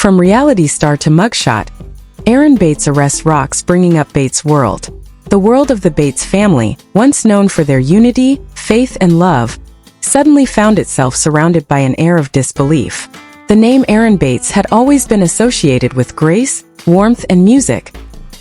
From reality star to Mugshot, Erin Bates arrests rocks, bringing up Bates' world. The world of the Bates family, once known for their unity, faith and love, suddenly found itself surrounded by an air of disbelief. The name Erin Bates had always been associated with grace, warmth and music,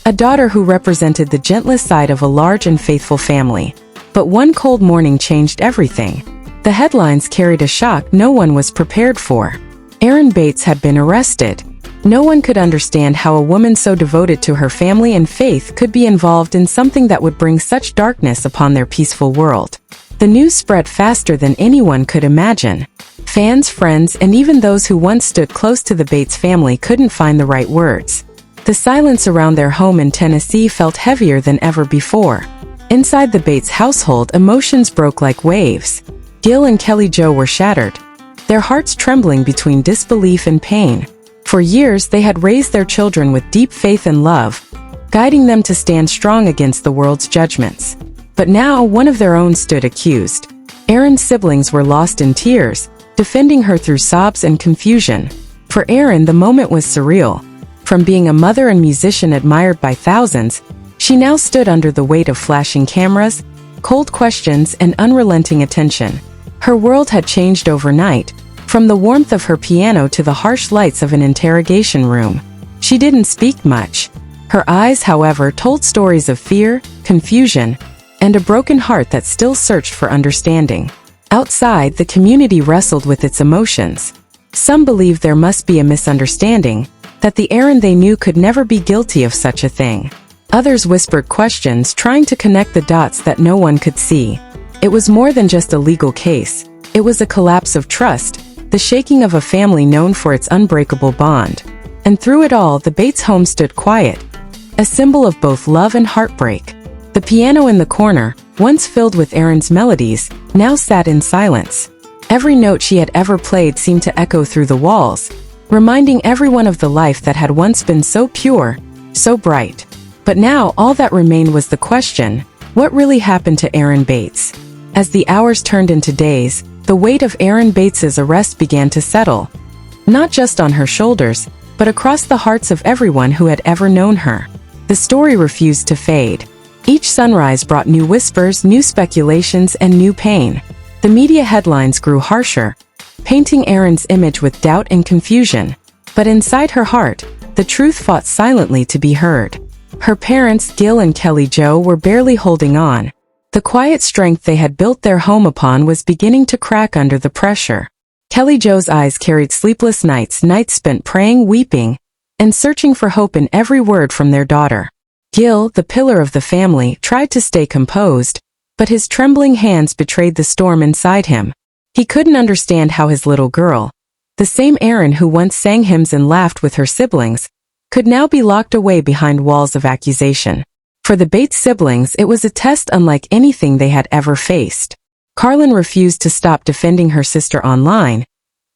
a daughter who represented the gentlest side of a large and faithful family. But one cold morning changed everything. The headlines carried a shock no one was prepared for. Erin Bates had been arrested. No one could understand how a woman so devoted to her family and faith could be involved in something that would bring such darkness upon their peaceful world. The news spread faster than anyone could imagine. Fans, friends, and even those who once stood close to the Bates family couldn't find the right words. The silence around their home in Tennessee felt heavier than ever before. Inside the Bates household, emotions broke like waves. Gil and Kelly Jo were shattered, their hearts trembling between disbelief and pain. For years, they had raised their children with deep faith and love, guiding them to stand strong against the world's judgments. But now, one of their own stood accused. Erin's siblings were lost in tears, defending her through sobs and confusion. For Erin, the moment was surreal. From being a mother and musician admired by thousands, she now stood under the weight of flashing cameras, cold questions, and unrelenting attention. Her world had changed overnight, from the warmth of her piano to the harsh lights of an interrogation room. She didn't speak much. Her eyes, however, told stories of fear, confusion, and a broken heart that still searched for understanding. Outside, the community wrestled with its emotions. Some believed there must be a misunderstanding, that the Erin they knew could never be guilty of such a thing. Others whispered questions, trying to connect the dots that no one could see. It was more than just a legal case. It was a collapse of trust, the shaking of a family known for its unbreakable bond. And through it all, the Bates home stood quiet, a symbol of both love and heartbreak. The piano in the corner, once filled with Erin's melodies, now sat in silence. Every note she had ever played seemed to echo through the walls, reminding everyone of the life that had once been so pure, so bright. But now, all that remained was the question, what really happened to Erin Bates? As the hours turned into days, the weight of Erin Bates's arrest began to settle, not just on her shoulders, but across the hearts of everyone who had ever known her. The story refused to fade. Each sunrise brought new whispers, new speculations, and new pain. The media headlines grew harsher, painting Erin's image with doubt and confusion. But inside her heart, the truth fought silently to be heard. Her parents, Gil and Kelly Jo, were barely holding on. The quiet strength they had built their home upon was beginning to crack under the pressure. Kelly Jo's eyes carried sleepless nights spent praying, weeping, and searching for hope in every word from their daughter. Gil, the pillar of the family, tried to stay composed, but his trembling hands betrayed the storm inside him. He couldn't understand how his little girl, the same Erin who once sang hymns and laughed with her siblings, could now be locked away behind walls of accusation. For the Bates siblings, it was a test unlike anything they had ever faced. Carlin refused to stop defending her sister online,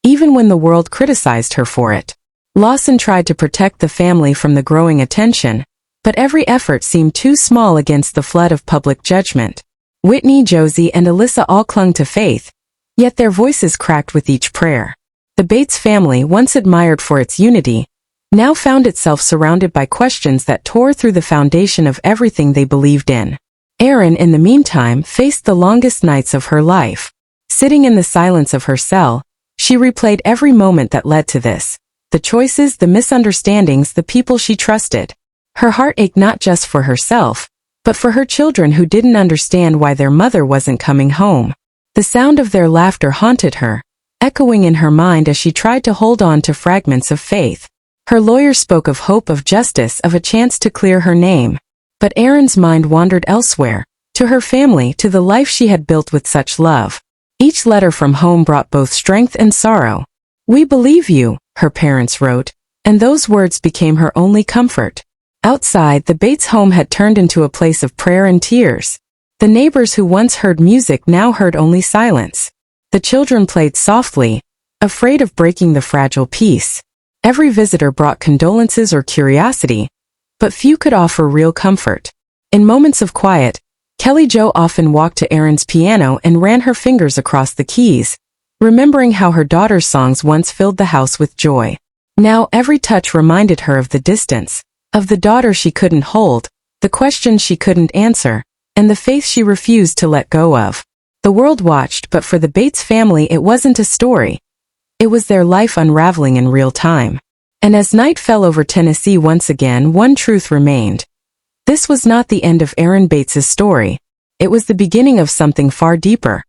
even when the world criticized her for it. Lawson tried to protect the family from the growing attention, but every effort seemed too small against the flood of public judgment. Whitney, Josie, and Alyssa all clung to faith, yet their voices cracked with each prayer. The Bates family, once admired for its unity, now found itself surrounded by questions that tore through the foundation of everything they believed in. Erin, in the meantime, faced the longest nights of her life. Sitting in the silence of her cell, she replayed every moment that led to this. The choices, the misunderstandings, the people she trusted. Her heart ached not just for herself, but for her children who didn't understand why their mother wasn't coming home. The sound of their laughter haunted her, echoing in her mind as she tried to hold on to fragments of faith. Her lawyer spoke of hope, of justice, of a chance to clear her name. But Erin's mind wandered elsewhere, to her family, to the life she had built with such love. Each letter from home brought both strength and sorrow. "We believe you," her parents wrote, and those words became her only comfort. Outside, the Bates home had turned into a place of prayer and tears. The neighbors who once heard music now heard only silence. The children played softly, afraid of breaking the fragile peace. Every visitor brought condolences or curiosity, but few could offer real comfort. In moments of quiet, Kelly Jo often walked to Erin's piano and ran her fingers across the keys, remembering how her daughter's songs once filled the house with joy. Now every touch reminded her of the distance, of the daughter she couldn't hold, the questions she couldn't answer, and the faith she refused to let go of. The world watched, but for the Bates family it wasn't a story. It was their life unraveling in real time. And as night fell over Tennessee once again, one truth remained. This was not the end of Erin Bates's story. It was the beginning of something far deeper.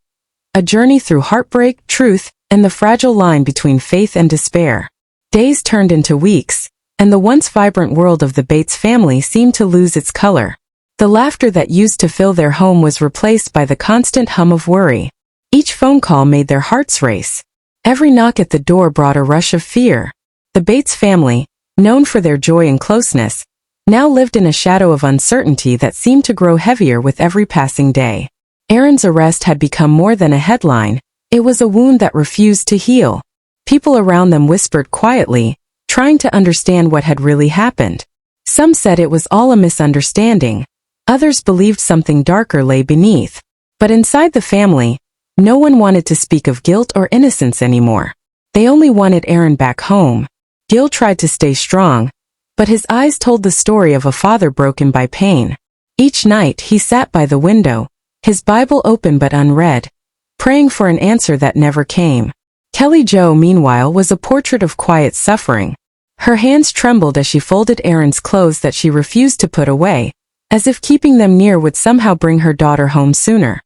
A journey through heartbreak, truth, and the fragile line between faith and despair. Days turned into weeks, and the once vibrant world of the Bates family seemed to lose its color. The laughter that used to fill their home was replaced by the constant hum of worry. Each phone call made their hearts race. Every knock at the door brought a rush of fear. The Bates family, known for their joy and closeness, now lived in a shadow of uncertainty that seemed to grow heavier with every passing day. Erin's arrest had become more than a headline. It was a wound that refused to heal. People around them whispered quietly, trying to understand what had really happened. Some said it was all a misunderstanding. Others believed something darker lay beneath. But inside the family, no one wanted to speak of guilt or innocence anymore. They only wanted Erin back home. Gil tried to stay strong, but his eyes told the story of a father broken by pain. Each night he sat by the window, his Bible open but unread, praying for an answer that never came. Kelly Jo, meanwhile, was a portrait of quiet suffering. Her hands trembled as she folded Erin's clothes that she refused to put away, as if keeping them near would somehow bring her daughter home sooner.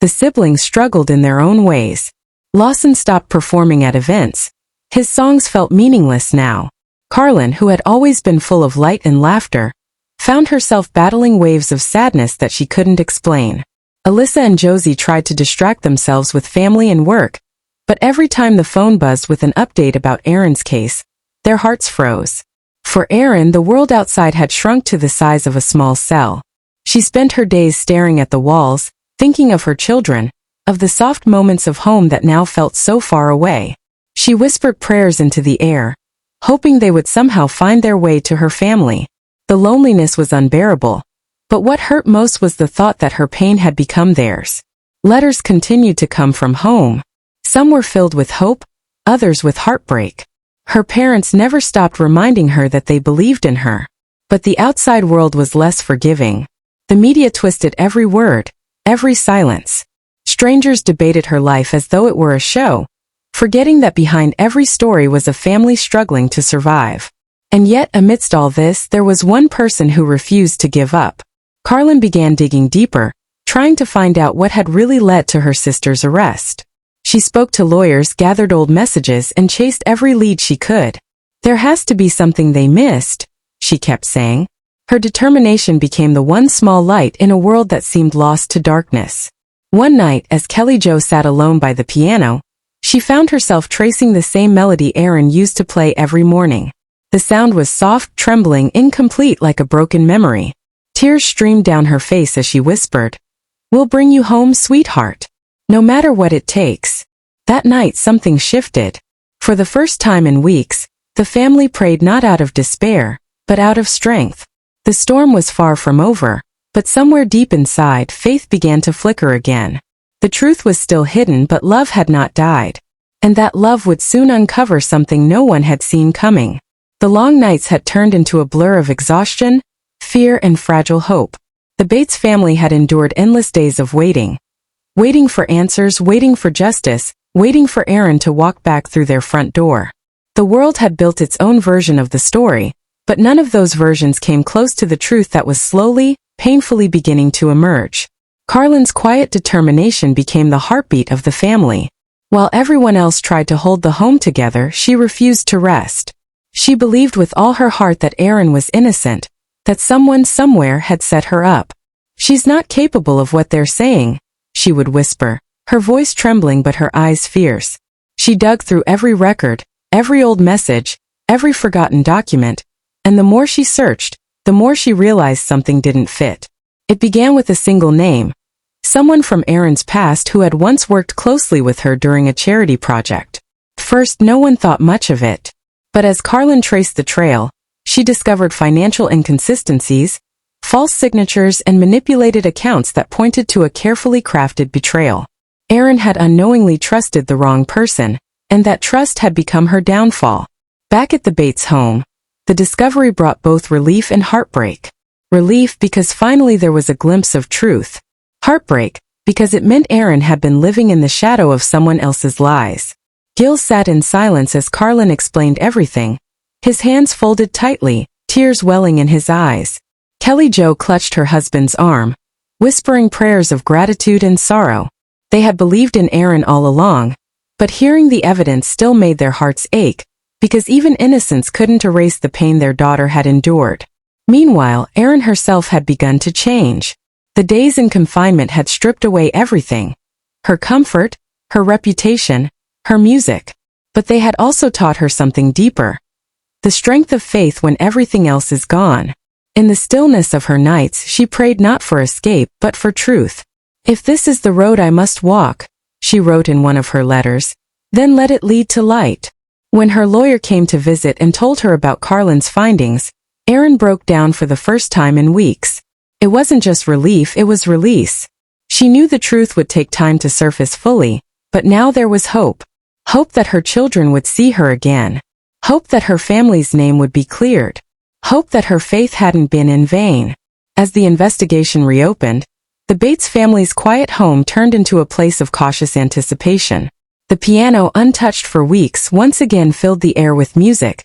The siblings struggled in their own ways. Lawson stopped performing at events. His songs felt meaningless now. Carlin, who had always been full of light and laughter, found herself battling waves of sadness that she couldn't explain. Alyssa and Josie tried to distract themselves with family and work, but every time the phone buzzed with an update about Erin's case, their hearts froze. For Erin, the world outside had shrunk to the size of a small cell. She spent her days staring at the walls, thinking of her children, of the soft moments of home that now felt so far away. She whispered prayers into the air, hoping they would somehow find their way to her family. The loneliness was unbearable, but what hurt most was the thought that her pain had become theirs. Letters continued to come from home. Some were filled with hope, others with heartbreak. Her parents never stopped reminding her that they believed in her. But the outside world was less forgiving. The media twisted every word, every silence. Strangers debated her life as though it were a show, forgetting that behind every story was a family struggling to survive. And yet, amidst all this, there was one person who refused to give up. Carlin began digging deeper, trying to find out what had really led to her sister's arrest. She spoke to lawyers, gathered old messages, and chased every lead she could. There has to be something they missed, she kept saying. Her determination became the one small light in a world that seemed lost to darkness. One night, as Kelly Jo sat alone by the piano, she found herself tracing the same melody Erin used to play every morning. The sound was soft, trembling, incomplete, like a broken memory. Tears streamed down her face as she whispered, "We'll bring you home, sweetheart. No matter what it takes." That night something shifted. For the first time in weeks, the family prayed not out of despair, but out of strength. The storm was far from over, but somewhere deep inside, faith began to flicker again. The truth was still hidden, but love had not died. And that love would soon uncover something no one had seen coming. The long nights had turned into a blur of exhaustion, fear, and fragile hope. The Bates family had endured endless days of waiting. Waiting for answers, waiting for justice, waiting for Erin to walk back through their front door. The world had built its own version of the story, but none of those versions came close to the truth that was slowly, painfully beginning to emerge. Carlin's quiet determination became the heartbeat of the family. While everyone else tried to hold the home together, she refused to rest. She believed with all her heart that Erin was innocent, that someone somewhere had set her up. "She's not capable of what they're saying," she would whisper, her voice trembling but her eyes fierce. She dug through every record, every old message, every forgotten document, and the more she searched, the more she realized something didn't fit. It began with a single name. Someone from Erin's past who had once worked closely with her during a charity project. First, no one thought much of it. But as Carlin traced the trail, she discovered financial inconsistencies, false signatures, and manipulated accounts that pointed to a carefully crafted betrayal. Erin had unknowingly trusted the wrong person, and that trust had become her downfall. Back at the Bates home, the discovery brought both relief and heartbreak. Relief because finally there was a glimpse of truth. Heartbreak because it meant Erin had been living in the shadow of someone else's lies. Gil sat in silence as Carlin explained everything, his hands folded tightly, tears welling in his eyes. Kelly Jo clutched her husband's arm, whispering prayers of gratitude and sorrow. They had believed in Erin all along, but hearing the evidence still made their hearts ache, because even innocence couldn't erase the pain their daughter had endured. Meanwhile, Erin herself had begun to change. The days in confinement had stripped away everything. Her comfort, her reputation, her music. But they had also taught her something deeper. The strength of faith when everything else is gone. In the stillness of her nights, she prayed not for escape, but for truth. "If this is the road I must walk," she wrote in one of her letters, "then let it lead to light." When her lawyer came to visit and told her about Carlin's findings, Erin broke down for the first time in weeks. It wasn't just relief, it was release. She knew the truth would take time to surface fully, but now there was hope. Hope that her children would see her again. Hope that her family's name would be cleared. Hope that her faith hadn't been in vain. As the investigation reopened, the Bates family's quiet home turned into a place of cautious anticipation. The piano, untouched for weeks, once again filled the air with music.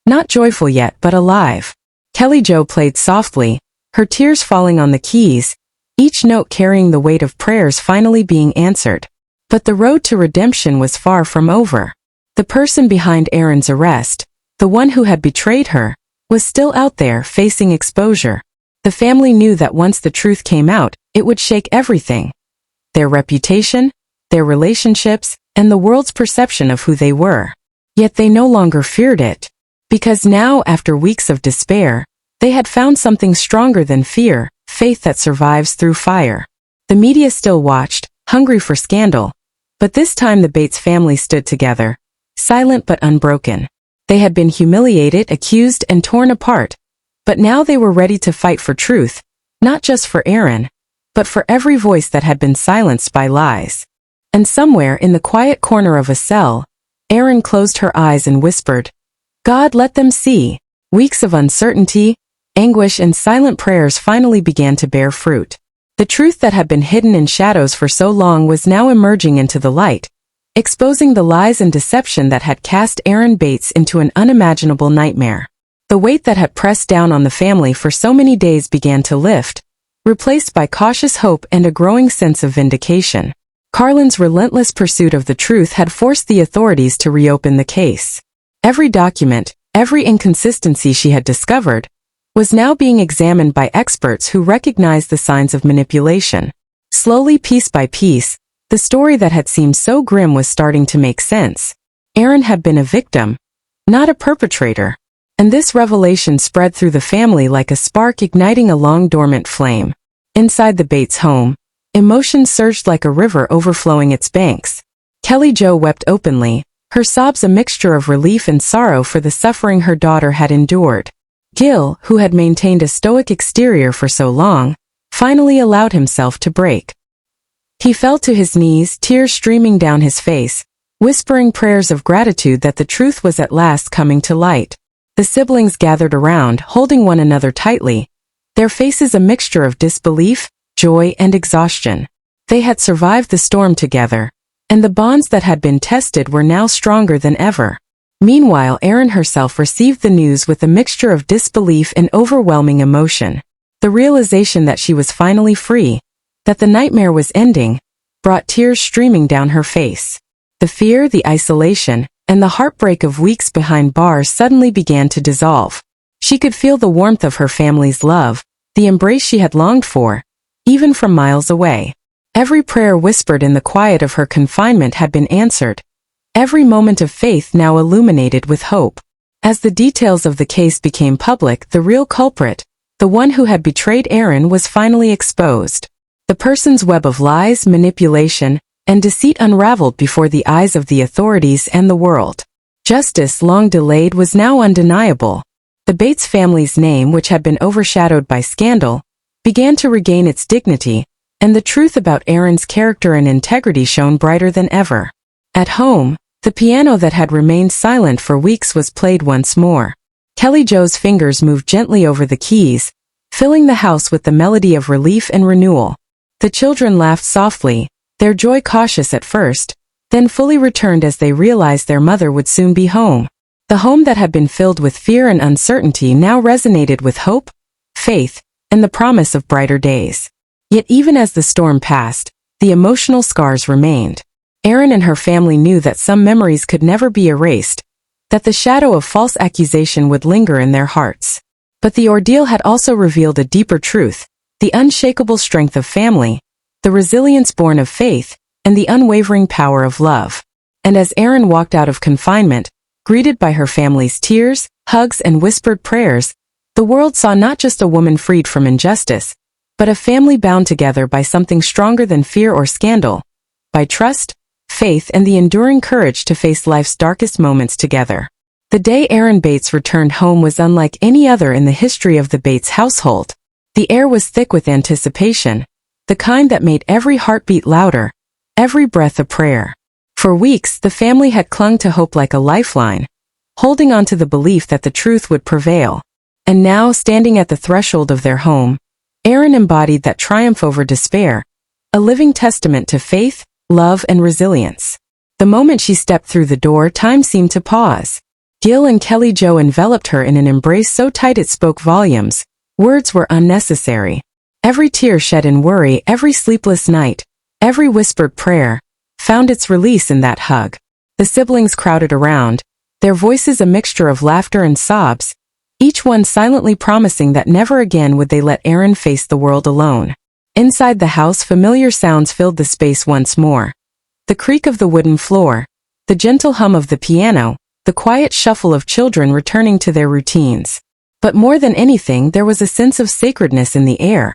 Not joyful yet, but alive. Kelly Jo played softly, her tears falling on the keys, each note carrying the weight of prayers finally being answered. But the road to redemption was far from over. The person behind Erin's arrest, the one who had betrayed her, was still out there facing exposure. The family knew that once the truth came out, it would shake everything. Their reputation, their relationships, and the world's perception of who they were. Yet they no longer feared it. Because now, after weeks of despair, they had found something stronger than fear, faith that survives through fire. The media still watched, hungry for scandal. But this time the Bates family stood together, silent but unbroken. They had been humiliated, accused, and torn apart. But now they were ready to fight for truth, not just for Erin, but for every voice that had been silenced by lies. And somewhere in the quiet corner of a cell, Erin closed her eyes and whispered, "God, let them see." Weeks of uncertainty, anguish, and silent prayers finally began to bear fruit. The truth that had been hidden in shadows for so long was now emerging into the light, exposing the lies and deception that had cast Erin Bates into an unimaginable nightmare. The weight that had pressed down on the family for so many days began to lift, replaced by cautious hope and a growing sense of vindication. Carlin's relentless pursuit of the truth had forced the authorities to reopen the case. Every document, every inconsistency she had discovered, was now being examined by experts who recognized the signs of manipulation. Slowly, piece by piece, the story that had seemed so grim was starting to make sense. Erin had been a victim, not a perpetrator. And this revelation spread through the family like a spark igniting a long-dormant flame. Inside the Bates home, emotions surged like a river overflowing its banks. Kelly Jo wept openly, her sobs a mixture of relief and sorrow for the suffering her daughter had endured. Gil, who had maintained a stoic exterior for so long, finally allowed himself to break. He fell to his knees, tears streaming down his face, whispering prayers of gratitude that the truth was at last coming to light. The siblings gathered around, holding one another tightly, their faces a mixture of disbelief, joy, and exhaustion. They had survived the storm together, and the bonds that had been tested were now stronger than ever. Meanwhile, Erin herself received the news with a mixture of disbelief and overwhelming emotion. The realization that she was finally free, that the nightmare was ending, brought tears streaming down her face. The fear, the isolation, and the heartbreak of weeks behind bars suddenly began to dissolve. She could feel the warmth of her family's love, the embrace she had longed for, even from miles away. Every prayer whispered in the quiet of her confinement had been answered. Every moment of faith now illuminated with hope. As the details of the case became public, the real culprit, the one who had betrayed Erin, was finally exposed. The person's web of lies, manipulation, and deceit unraveled before the eyes of the authorities and the world. Justice, long delayed, was now undeniable. The Bates family's name, which had been overshadowed by scandal, began to regain its dignity, and the truth about Erin's character and integrity shone brighter than ever. At home, The piano that had remained silent for weeks was played once more. Kelly Jo's fingers moved gently over the keys, filling the house with the melody of relief and renewal. The children laughed softly, their joy cautious at first, then fully returned as they realized their mother would soon be home. The home that had been filled with fear and uncertainty now resonated with hope, faith, and the promise of brighter days. Yet even as the storm passed, the emotional scars remained. Erin and her family knew that some memories could never be erased, that the shadow of false accusation would linger in their hearts. But the ordeal had also revealed a deeper truth, the unshakable strength of family, the resilience born of faith, and the unwavering power of love. And as Erin walked out of confinement, greeted by her family's tears, hugs, and whispered prayers, the world saw not just a woman freed from injustice, but a family bound together by something stronger than fear or scandal, by trust, faith, and the enduring courage to face life's darkest moments together. The day Erin Bates returned home was unlike any other in the history of the Bates household. The air was thick with anticipation, the kind that made every heartbeat louder, every breath a prayer. For weeks, the family had clung to hope like a lifeline, holding on to the belief that the truth would prevail. And now, standing at the threshold of their home, Erin embodied that triumph over despair, a living testament to faith, love, and resilience. The moment she stepped through the door, time seemed to pause. Gil and Kelly Jo enveloped her in an embrace so tight it spoke volumes. Words were unnecessary. Every tear shed in worry, every sleepless night, every whispered prayer, found its release in that hug. The siblings crowded around, their voices a mixture of laughter and sobs, each one silently promising that never again would they let Erin face the world alone. Inside the house, familiar sounds filled the space once more. The creak of the wooden floor, the gentle hum of the piano, the quiet shuffle of children returning to their routines. But more than anything, there was a sense of sacredness in the air,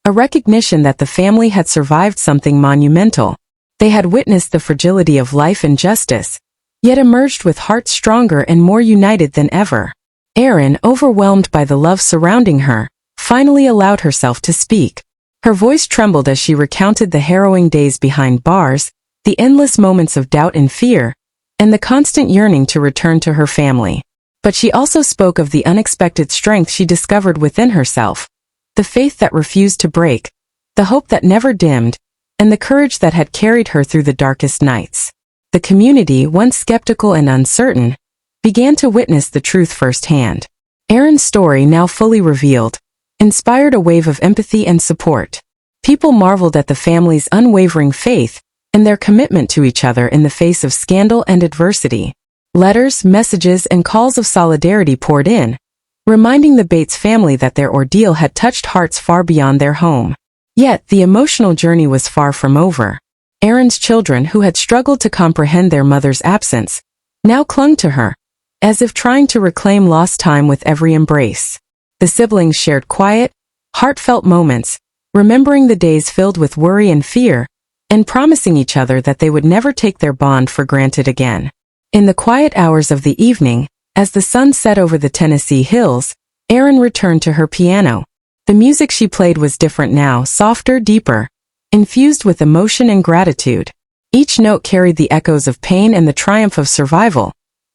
a recognition that the family had survived something monumental. They had witnessed the fragility of life and justice, yet emerged with hearts stronger and more united than ever. Erin, overwhelmed by the love surrounding her, finally allowed herself to speak. Her voice trembled as she recounted the harrowing days behind bars, the endless moments of doubt and fear, and the constant yearning to return to her family. But she also spoke of the unexpected strength she discovered within herself, the faith that refused to break, the hope that never dimmed, and the courage that had carried her through the darkest nights. The community, once skeptical and uncertain, began to witness the truth firsthand. Erin's story, now fully revealed, inspired a wave of empathy and support. People marveled at the family's unwavering faith and their commitment to each other in the face of scandal and adversity. Letters, messages, and calls of solidarity poured in, reminding the Bates family that their ordeal had touched hearts far beyond their home. Yet, the emotional journey was far from over. Erin's children, who had struggled to comprehend their mother's absence, now clung to her, as if trying to reclaim lost time with every embrace. The siblings shared quiet, heartfelt moments, remembering the days filled with worry and fear, and promising each other that they would never take their bond for granted again. In the quiet hours of the evening, as the sun set over the Tennessee hills, Erin returned to her piano. The music she played was different now, softer, deeper, infused with emotion and gratitude. Each note carried the echoes of pain and the triumph of survival,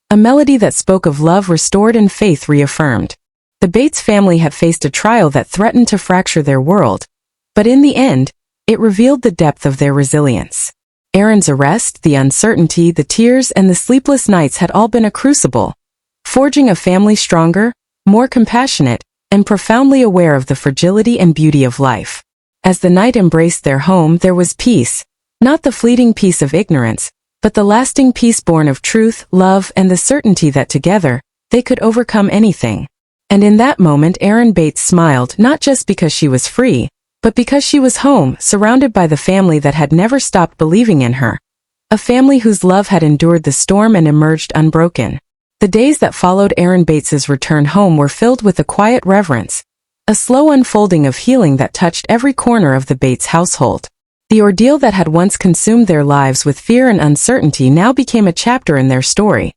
a melody that spoke of love restored and faith reaffirmed. The Bates family had faced a trial that threatened to fracture their world, but in the end, it revealed the depth of their resilience. Erin's arrest, the uncertainty, the tears, and the sleepless nights had all been a crucible, forging a family stronger, more compassionate, and profoundly aware of the fragility and beauty of life. As the night embraced their home, there was peace, not the fleeting peace of ignorance, but the lasting peace born of truth, love, and the certainty that together, they could overcome anything. And in that moment, Erin Bates smiled, not just because she was free, but because she was home, surrounded by the family that had never stopped believing in her. A family whose love had endured the storm and emerged unbroken. The days that followed Erin Bates's return home were filled with a quiet reverence, a slow unfolding of healing that touched every corner of the Bates household. The ordeal that had once consumed their lives with fear and uncertainty now became a chapter in their story.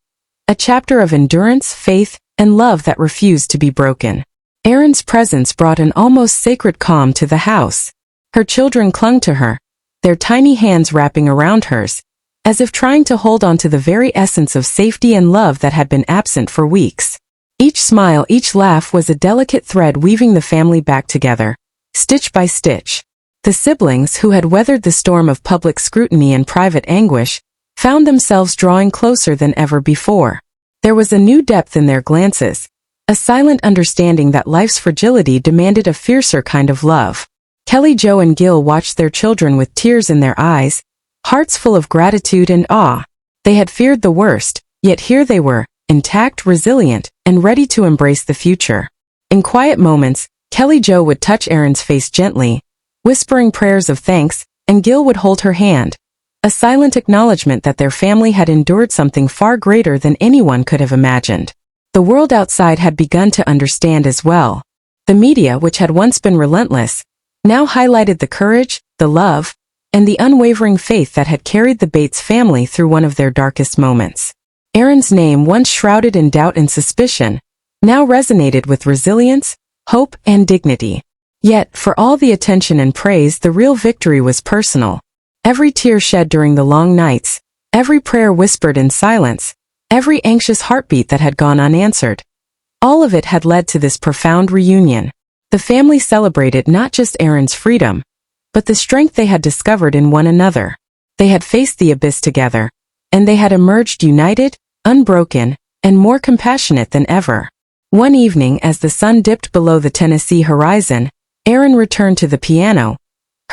A chapter of endurance, faith, and love that refused to be broken. Erin's presence brought an almost sacred calm to the house. Her children clung to her, their tiny hands wrapping around hers, as if trying to hold on to the very essence of safety and love that had been absent for weeks. Each smile, each laugh was a delicate thread weaving the family back together, stitch by stitch. The siblings, who had weathered the storm of public scrutiny and private anguish, found themselves drawing closer than ever before. There was a new depth in their glances, a silent understanding that life's fragility demanded a fiercer kind of love. Kelly Jo and Gil watched their children with tears in their eyes, hearts full of gratitude and awe. They had feared the worst, yet here they were, intact, resilient, and ready to embrace the future. In quiet moments, Kelly Jo would touch Erin's face gently, whispering prayers of thanks, and Gil would hold her hand, a silent acknowledgement that their family had endured something far greater than anyone could have imagined. The world outside had begun to understand as well. The media, which had once been relentless, now highlighted the courage, the love, and the unwavering faith that had carried the Bates family through one of their darkest moments. Erin's name, once shrouded in doubt and suspicion, now resonated with resilience, hope, and dignity. Yet, for all the attention and praise, the real victory was personal. Every tear shed during the long nights, every prayer whispered in silence, every anxious heartbeat that had gone unanswered. All of it had led to this profound reunion. The family celebrated not just Erin's freedom, but the strength they had discovered in one another. They had faced the abyss together, and they had emerged united, unbroken, and more compassionate than ever. One evening, as the sun dipped below the Tennessee horizon, Erin returned to the piano,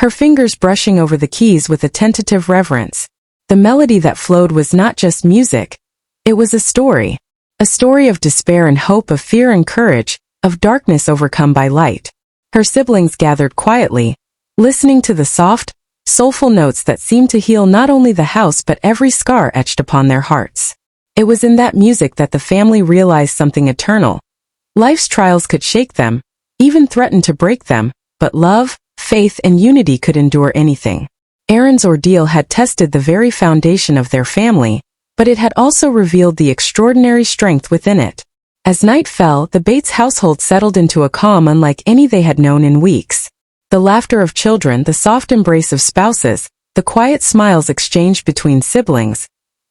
her fingers brushing over the keys with a tentative reverence. The melody that flowed was not just music, it was a story of despair and hope, of fear and courage, of darkness overcome by light. Her siblings gathered quietly, listening to the soft, soulful notes that seemed to heal not only the house but every scar etched upon their hearts. It was in that music that the family realized something eternal. Life's trials could shake them, even threaten to break them, but love, faith, and unity could endure anything. Erin's ordeal had tested the very foundation of their family, but it had also revealed the extraordinary strength within it. As night fell, the Bates household settled into a calm unlike any they had known in weeks. The laughter of children, the soft embrace of spouses, the quiet smiles exchanged between siblings,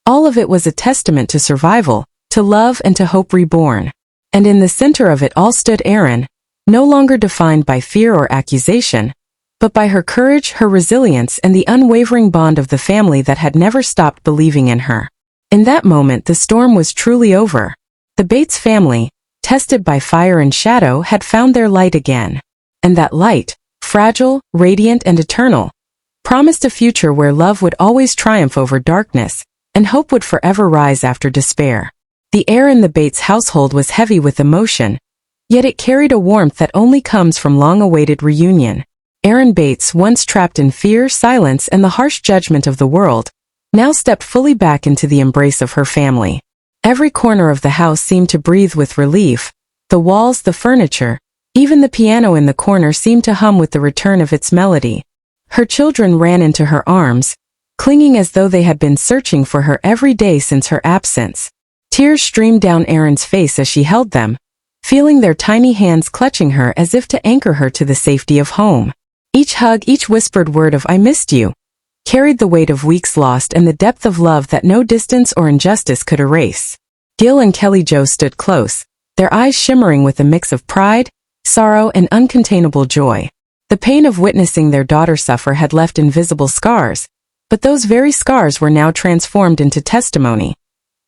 all of it was a testament to survival, to love, and to hope reborn. And in the center of it all stood Erin, no longer defined by fear or accusation, but by her courage, her resilience, and the unwavering bond of the family that had never stopped believing in her. In that moment, the storm was truly over. The Bates family, tested by fire and shadow, had found their light again. And that light, fragile, radiant, and eternal, promised a future where love would always triumph over darkness, and hope would forever rise after despair. The air in the Bates household was heavy with emotion, yet it carried a warmth that only comes from long-awaited reunion. Erin Bates, once trapped in fear, silence, and the harsh judgment of the world, now stepped fully back into the embrace of her family. Every corner of the house seemed to breathe with relief. The walls, the furniture, even the piano in the corner seemed to hum with the return of its melody. Her children ran into her arms, clinging as though they had been searching for her every day since her absence. Tears streamed down Erin's face as she held them, feeling their tiny hands clutching her as if to anchor her to the safety of home. Each hug, each whispered word of "I missed you," carried the weight of weeks lost and the depth of love that no distance or injustice could erase. Gil and Kelly Jo stood close, their eyes shimmering with a mix of pride, sorrow, and uncontainable joy. The pain of witnessing their daughter suffer had left invisible scars, but those very scars were now transformed into testimony,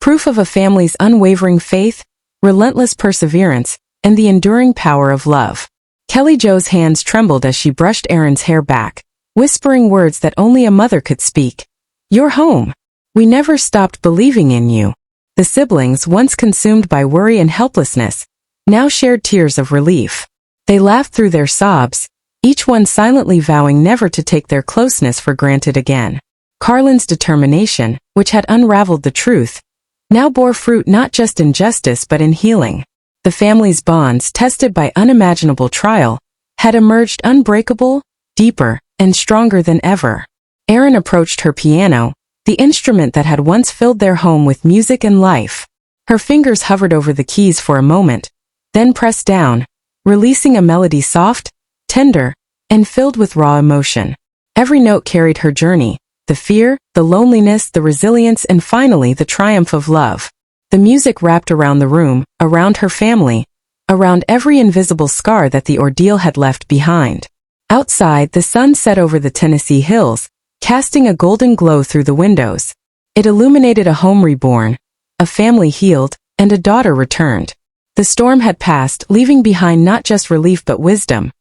proof of a family's unwavering faith, relentless perseverance, and the enduring power of love. Kelly Jo's hands trembled as she brushed Erin's hair back, whispering words that only a mother could speak. "You're home. We never stopped believing in you." The siblings, once consumed by worry and helplessness, now shared tears of relief. They laughed through their sobs, each one silently vowing never to take their closeness for granted again. Carlin's determination, which had unraveled the truth, now bore fruit not just in justice but in healing. The family's bonds, tested by unimaginable trial, had emerged unbreakable, deeper, and stronger than ever. Erin approached her piano, the instrument that had once filled their home with music and life. Her fingers hovered over the keys for a moment, then pressed down, releasing a melody soft, tender, and filled with raw emotion. Every note carried her journey, the fear, the loneliness, the resilience, and finally the triumph of love. The music wrapped around the room, around her family, around every invisible scar that the ordeal had left behind. Outside, the sun set over the Tennessee hills, casting a golden glow through the windows. It illuminated a home reborn, a family healed, and a daughter returned. The storm had passed, leaving behind not just relief but wisdom.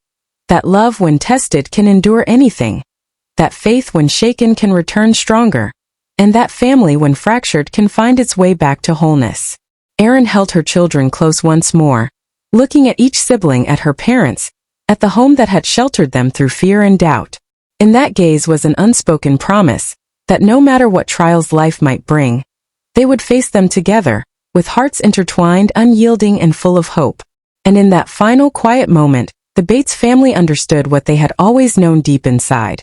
That love, when tested, can endure anything. That faith, when shaken, can return stronger. And that family, when fractured, can find its way back to wholeness. Erin held her children close once more, looking at each sibling, at her parents, at the home that had sheltered them through fear and doubt. In that gaze was an unspoken promise, that no matter what trials life might bring, they would face them together, with hearts intertwined, unyielding, and full of hope. And in that final quiet moment, the Bates family understood what they had always known deep inside.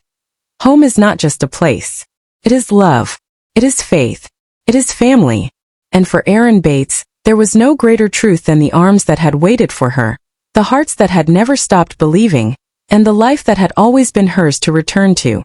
Home is not just a place. It is love. It is faith. It is family. And for Erin Bates, there was no greater truth than the arms that had waited for her, the hearts that had never stopped believing, and the life that had always been hers to return to.